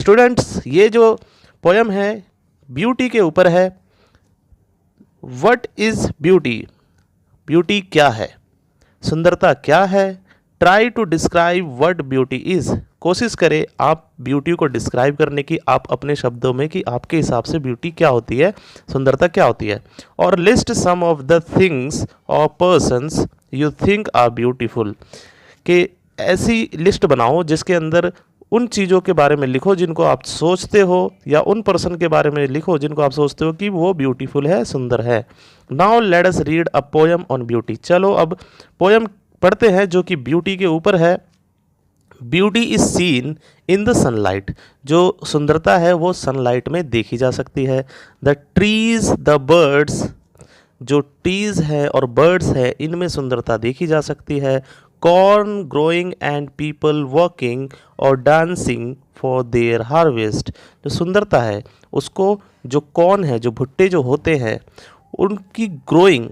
Students, ये जो poem है ब्यूटी के ऊपर है। What is beauty? ब्यूटी क्या है? सुंदरता क्या है? Try to describe what beauty is. कोशिश करें आप ब्यूटी को डिस्क्राइब करने की, आप अपने शब्दों में, कि आपके हिसाब से ब्यूटी क्या होती है, सुंदरता क्या होती है। और list some of the things or persons you think are beautiful. कि ऐसी लिस्ट बनाओ जिसके अंदर उन चीज़ों के बारे में लिखो जिनको आप सोचते हो, या उन पर्सन के बारे में लिखो जिनको आप सोचते हो कि वो ब्यूटीफुल है, सुंदर है। Now let us read a poem on beauty. चलो अब पोयम पढ़ते हैं जो कि ब्यूटी के ऊपर है। Beauty is seen in the sunlight. जो सुंदरता है वो सनलाइट में देखी जा सकती है। द ट्रीज, द बर्ड्स, जो ट्रीज है और बर्ड्स है इनमें सुंदरता देखी जा सकती है। Corn growing and people working और डांसिंग फॉर देयर हार्वेस्ट। जो सुंदरता है उसको, जो कॉर्न है, जो भुट्टे जो होते हैं उनकी ग्रोइंग,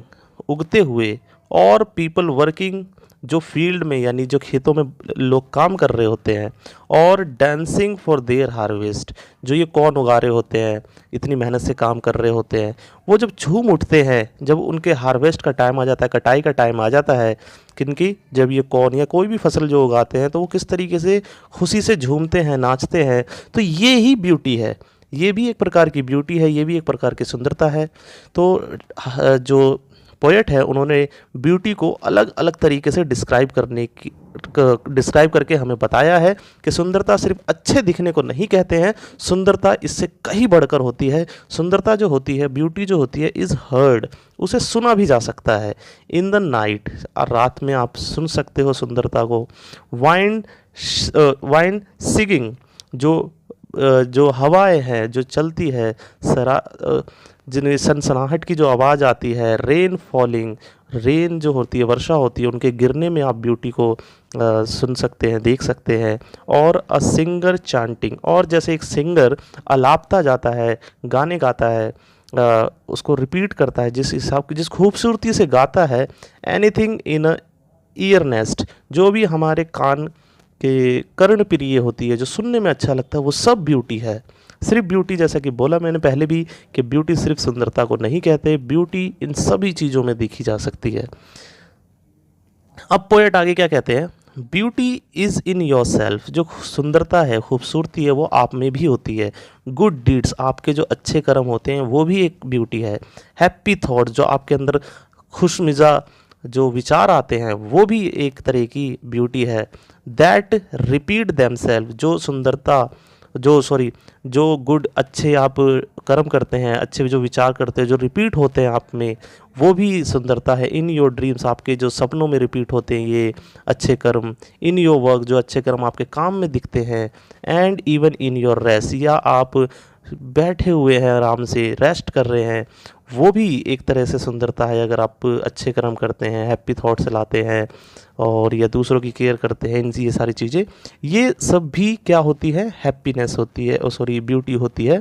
उगते हुए, और पीपल वर्किंग, जो फील्ड में यानी जो खेतों में लोग काम कर रहे होते हैं, और डांसिंग फॉर देयर हार्वेस्ट, जो ये कॉर्न उगा रहे होते हैं, इतनी मेहनत से काम कर रहे होते हैं, वो जब झूम उठते हैं, जब उनके हार्वेस्ट का टाइम आ जाता है, कटाई का टाइम आ जाता है, किनकी, जब ये कॉर्न या कोई भी फसल जो उगाते हैं तो वो किस तरीके से खुशी से झूमते हैं, नाचते हैं। तो ये ही ब्यूटी है, ये भी एक प्रकार की ब्यूटी है, ये भी एक प्रकार की सुंदरता है। तो जो पोएट है उन्होंने ब्यूटी को अलग अलग तरीके से डिस्क्राइब करके हमें बताया है कि सुंदरता सिर्फ अच्छे दिखने को नहीं कहते हैं, सुंदरता इससे कहीं बढ़कर होती है। सुंदरता जो होती है, ब्यूटी जो होती है, इज़ हर्ड, उसे सुना भी जा सकता है। इन द नाइट, रात में आप सुन सकते हो सुंदरता को। वाइंड सिगिंग, जो हवाएं हैं जो चलती है, जिनमें सनसनाहट की जो आवाज़ आती है। रेन फॉलिंग, रेन जो होती है, वर्षा होती है, उनके गिरने में आप ब्यूटी को सुन सकते हैं, देख सकते हैं। और अ सिंगर चांटिंग, और जैसे एक सिंगर अलापता जाता है, गाने गाता है, उसको रिपीट करता है, जिस हिसाब की, जिस खूबसूरती से गाता है। Anything in a year nest, जो भी हमारे कान के कर्ण प्रिय होती है, जो सुनने में अच्छा लगता है, वो सब ब्यूटी है। सिर्फ ब्यूटी, जैसा कि बोला मैंने पहले भी, कि ब्यूटी सिर्फ सुंदरता को नहीं कहते, ब्यूटी इन सभी चीज़ों में देखी जा सकती है। अब पोएट आगे क्या कहते हैं? Beauty is in your self. जो सुंदरता है, खूबसूरती है, वो आप में भी होती है। गुड डीड्स, आपके जो अच्छे कर्म होते हैं वो भी एक ब्यूटी है। हैप्पी थॉट, जो आपके अंदर खुश मिजा जो विचार आते हैं वो भी एक तरह की ब्यूटी है। दैट रिपीट दैम सेल्फ, जो गुड, अच्छे आप कर्म करते हैं, अच्छे जो विचार करते हैं, जो रिपीट होते हैं आप में, वो भी सुंदरता है। इन योर ड्रीम्स, आपके जो सपनों में रिपीट होते हैं ये अच्छे कर्म। इन योर वर्क, जो अच्छे कर्म आपके काम में दिखते हैं। And even in your rest, या आप बैठे हुए हैं आराम से, रेस्ट कर रहे हैं, वो भी एक तरह से सुंदरता है। अगर आप अच्छे कर्म करते हैं, हैप्पी थॉट्स लाते हैं, और या दूसरों की केयर करते हैं, ये सारी चीज़ें, ये सब भी क्या होती है? हैप्पीनेस होती है, ब्यूटी होती है।